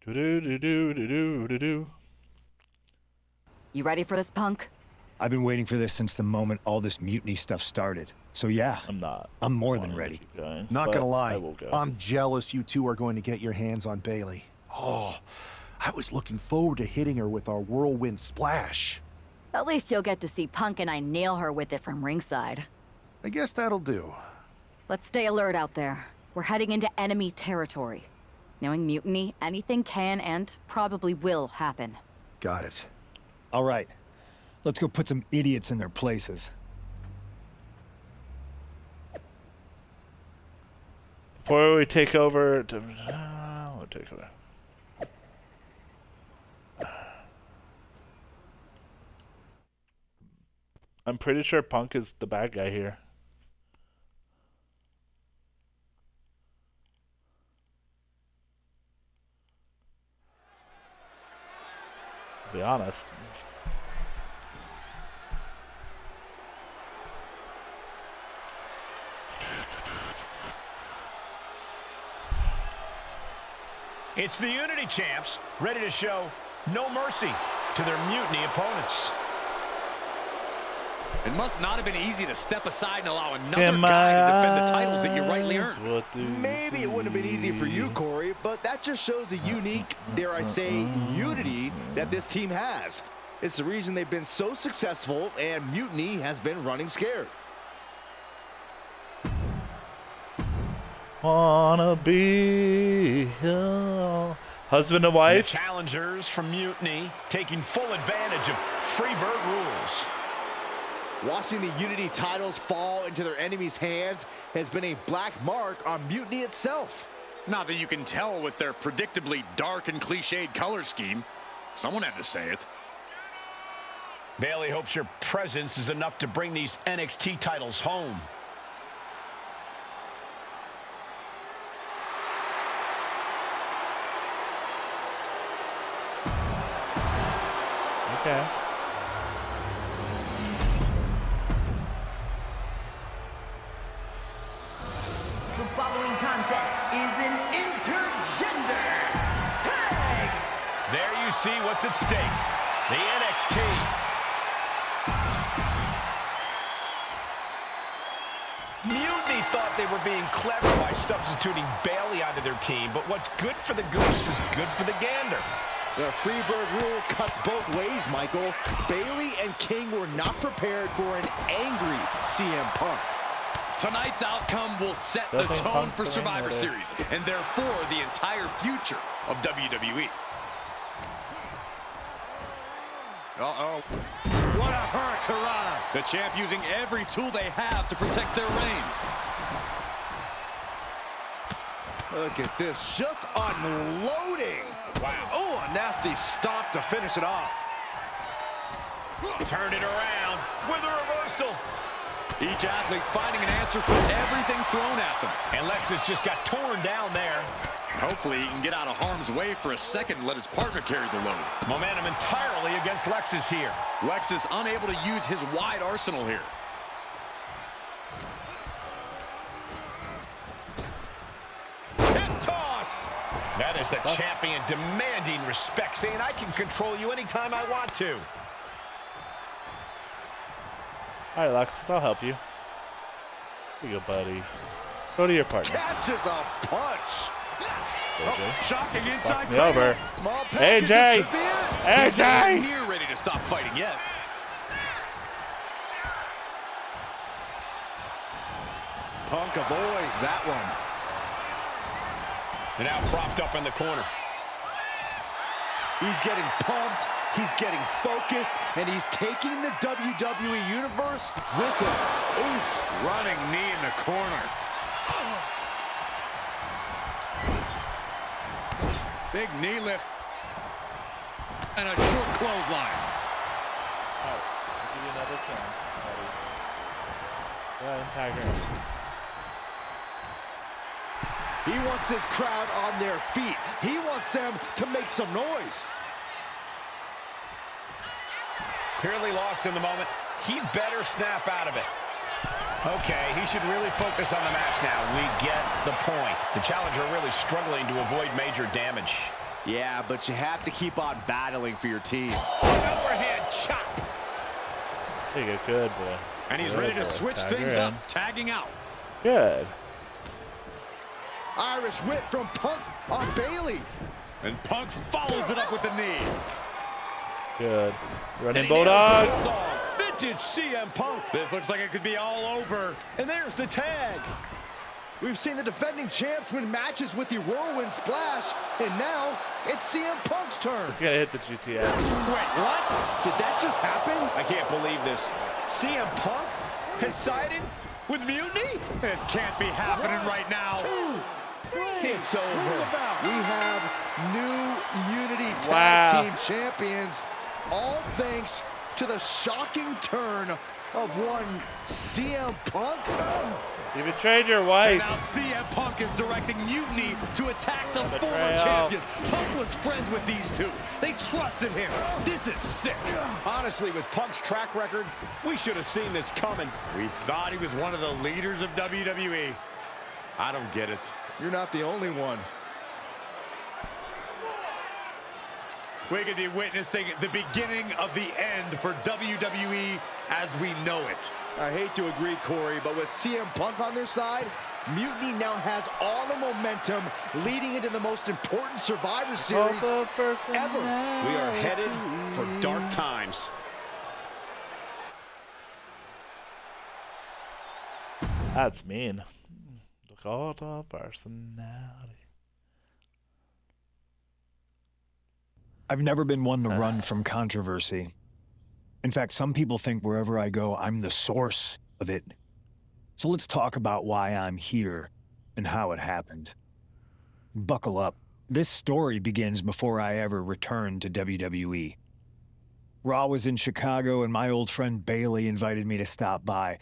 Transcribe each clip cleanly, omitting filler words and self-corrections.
Do-do-do-do-do-do-do. You ready for this, Punk? I've been waiting for this since the moment all this mutiny stuff started. So yeah, I'm more than ready. Not gonna lie, I'm jealous you two are going to get your hands on Bayley. Oh, I was looking forward to hitting her with our whirlwind splash. At least you'll get to see Punk and I nail her with it from ringside. I guess that'll do. Let's stay alert out there. We're heading into enemy territory. Knowing Mutiny, anything can and probably will happen. Got it. All right, let's go put some idiots in their places. Before we take over, we'll take over. I'm pretty sure Punk is the bad guy here. To be honest. It's the Unity champs, ready to show no mercy to their Mutiny opponents. It must not have been easy to step aside and allow another guy to defend the titles that you rightly earned. Maybe it wouldn't have been easy for you, Corey, but that just shows the unique, dare I say, unity that this team has. It's the reason they've been so successful, and Mutiny has been running scared. Wanna be your husband and wife? The challengers from Mutiny taking full advantage of Freebird rules. Watching the Unity titles fall into their enemies' hands has been a black mark on Mutiny itself. Not that you can tell with their predictably dark and cliched color scheme. Someone had to say it. Bayley hopes your presence is enough to bring these NXT titles home. Okay. The following contest is an intergender tag. There you see what's at stake. The NXT. Mutiny thought they were being clever by substituting Bayley onto their team, but what's good for the goose is good for the gander. The Freebird rule cuts both ways, Michael. Bayley and King were not prepared for an angry CM Punk. Tonight's outcome will set the tone for Survivor Series, and therefore the entire future of WWE. Uh-oh. What a hurricane! The champ using every tool they have to protect their reign. Look at this, just unloading. Wow. Oh, a nasty stop to finish it off. Turned it around with a reversal. Each athlete finding an answer for everything thrown at them. And Lexus just got torn down there. Hopefully he can get out of harm's way for a second and let his partner carry the load. Momentum entirely against Lexus here. Lexus unable to use his wide arsenal here. Hip toss. That is the champion demanding respect, saying I can control you anytime I want to. All right, Lexus, I'll help you. Here you go, buddy. Go to your partner. Catches a punch. Shocking inside Me over. Small Hey, Jay. Hey, Jay. Here ready to stop fighting yet. Punk avoids that one. And now propped up in the corner. He's getting pumped, he's getting focused, and he's taking the WWE Universe with him. Oof, running knee in the corner. Big knee lift. And a short clothesline. All right, I'll give you another chance, buddy. Go ahead and tag her. He wants his crowd on their feet. He wants them to make some noise. Clearly lost in the moment. He better snap out of it. Okay, he should really focus on the match now. We get the point. The challenger really struggling to avoid major damage. Yeah, but you have to keep on battling for your team. An overhand chop. I think it could, but... And he's ready to switch things up, tagging out. Good. Irish whip from Punk on Bayley. And Punk follows it up with the knee. Good. Running Bulldog. Vintage CM Punk. This looks like it could be all over. And there's the tag. We've seen the defending champs win matches with the whirlwind splash, and now it's CM Punk's turn. It's gonna hit the GTS. Wait, what? Did that just happen? I can't believe this. CM Punk has sided with Mutiny? This can't be happening right now. It's over. We have new Unity Tag Team Champions, all thanks to the shocking turn of one CM Punk. You betrayed your wife. And now CM Punk is directing Mutiny to attack the former champions. Punk was friends with these two. They trusted him. This is sick. Honestly, with Punk's track record, we should have seen this coming. We thought he was one of the leaders of WWE. I don't get it. You're not the only one. We could be witnessing the beginning of the end for WWE as we know it. I hate to agree, Corey, but with CM Punk on their side, Mutiny now has all the momentum leading into the most important Survivor Series ever. We are headed for dark times. That's mean. Look all the personality. I've never been one to run from controversy. In fact, some people think wherever I go, I'm the source of it. So let's talk about why I'm here and how it happened. Buckle up. This story begins before I ever returned to WWE. Raw was in Chicago and my old friend Bayley invited me to stop by.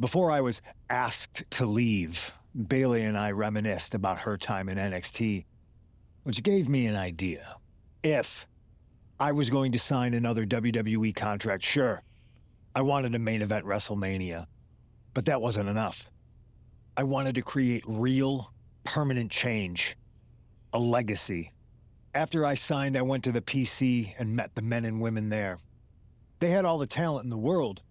Before I was asked to leave, Bayley and I reminisced about her time in NXT, which gave me an idea. If I was going to sign another WWE contract, sure, I wanted to main event WrestleMania, but that wasn't enough. I wanted to create real, permanent change, a legacy. After I signed, I went to the PC and met the men and women there. They had all the talent in the world,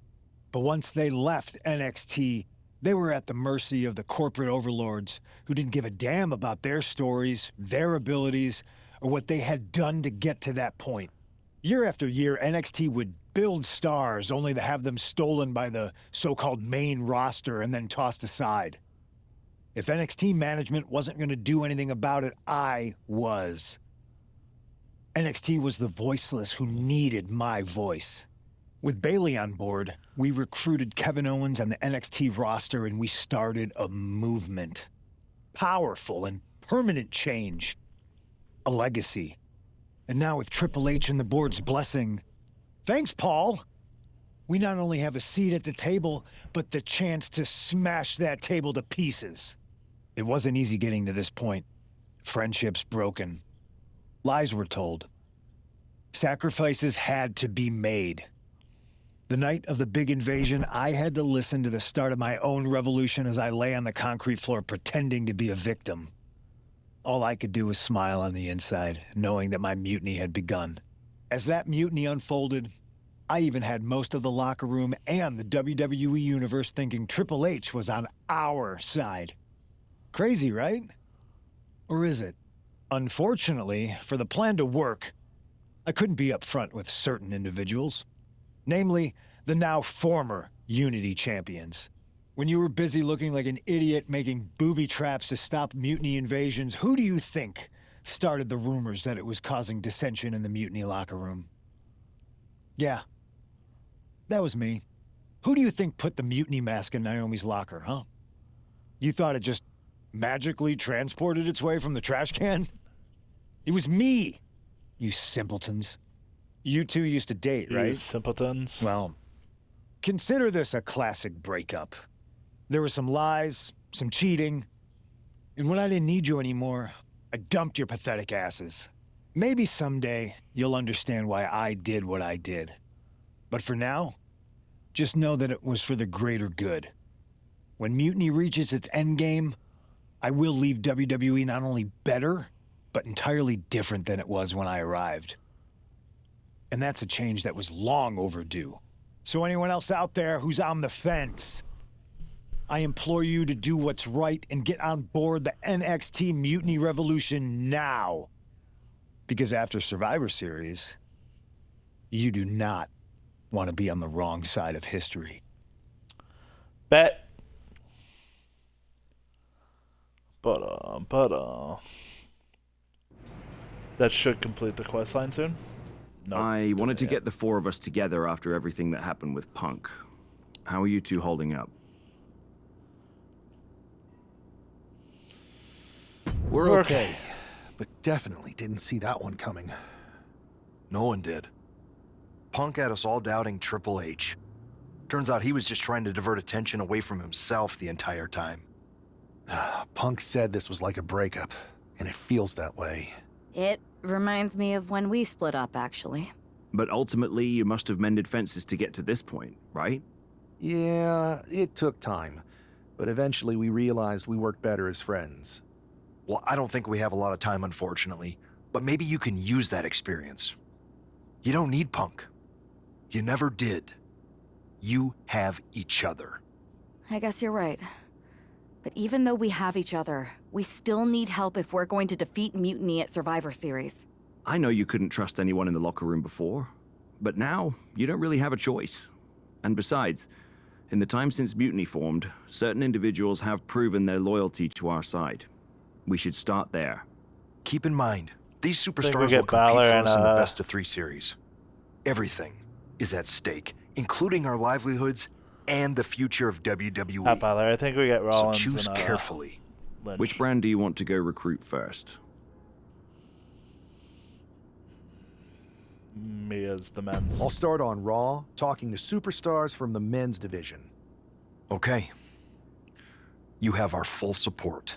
but once they left NXT, they were at the mercy of the corporate overlords who didn't give a damn about their stories, their abilities, or what they had done to get to that point. Year after year, NXT would build stars only to have them stolen by the so-called main roster and then tossed aside. If NXT management wasn't going to do anything about it, I was. NXT was the voiceless who needed my voice. With Bayley on board, we recruited Kevin Owens and the NXT roster and we started a movement. Powerful and permanent change. A legacy. And now with Triple H and the board's blessing, thanks, Paul, we not only have a seat at the table, but the chance to smash that table to pieces. It wasn't easy getting to this point. Friendships broken. Lies were told. Sacrifices had to be made. The night of the big invasion, I had to listen to the start of my own revolution as I lay on the concrete floor pretending to be a victim. All I could do was smile on the inside, knowing that my mutiny had begun. As that mutiny unfolded, I even had most of the locker room and the WWE Universe thinking Triple H was on our side. Crazy, right? Or is it? Unfortunately, for the plan to work, I couldn't be upfront with certain individuals. Namely, the now former Unity champions. When you were busy looking like an idiot making booby traps to stop mutiny invasions, who do you think started the rumors that it was causing dissension in the mutiny locker room? Yeah, that was me. Who do you think put the mutiny mask in Naomi's locker, huh? You thought it just magically transported its way from the trash can? It was me, you simpletons. You two used to date, right? You simpletons. Well, consider this a classic breakup. There were some lies, some cheating, and when I didn't need you anymore, I dumped your pathetic asses. Maybe someday you'll understand why I did what I did. But for now, just know that it was for the greater good. When Mutiny reaches its endgame, I will leave WWE not only better, but entirely different than it was when I arrived. And that's a change that was long overdue. So anyone else out there who's on the fence, I implore you to do what's right and get on board the NXT Mutiny Revolution now. Because after Survivor Series, you do not want to be on the wrong side of history. Bet. That should complete the questline soon. Nope. I wanted to get the four of us together after everything that happened with Punk. How are you two holding up? We're okay, but definitely didn't see that one coming. No one did. Punk had us all doubting Triple H. Turns out he was just trying to divert attention away from himself the entire time. Punk said this was like a breakup, and it feels that way. It reminds me of when we split up, actually. But ultimately, you must have mended fences to get to this point, right? Yeah, it took time. But eventually we realized we worked better as friends. Well, I don't think we have a lot of time, unfortunately. But maybe you can use that experience. You don't need Punk. You never did. You have each other. I guess you're right. But even though we have each other, we still need help if we're going to defeat Mutiny at Survivor Series. I know you couldn't trust anyone in the locker room before, but now you don't really have a choice. And besides, in the time since Mutiny formed, certain individuals have proven their loyalty to our side. We should start there. Keep in mind, these we superstars get will compete Balor for and, us in the best-of-3 series. Everything is at stake, including our livelihoods and the future of WWE. Not Balor. I think we get Rollins. So choose and, carefully. Lynch. Which brand do you want to go recruit first? Me as the men's. I'll start on Raw, talking to superstars from the men's division. Okay. You have our full support.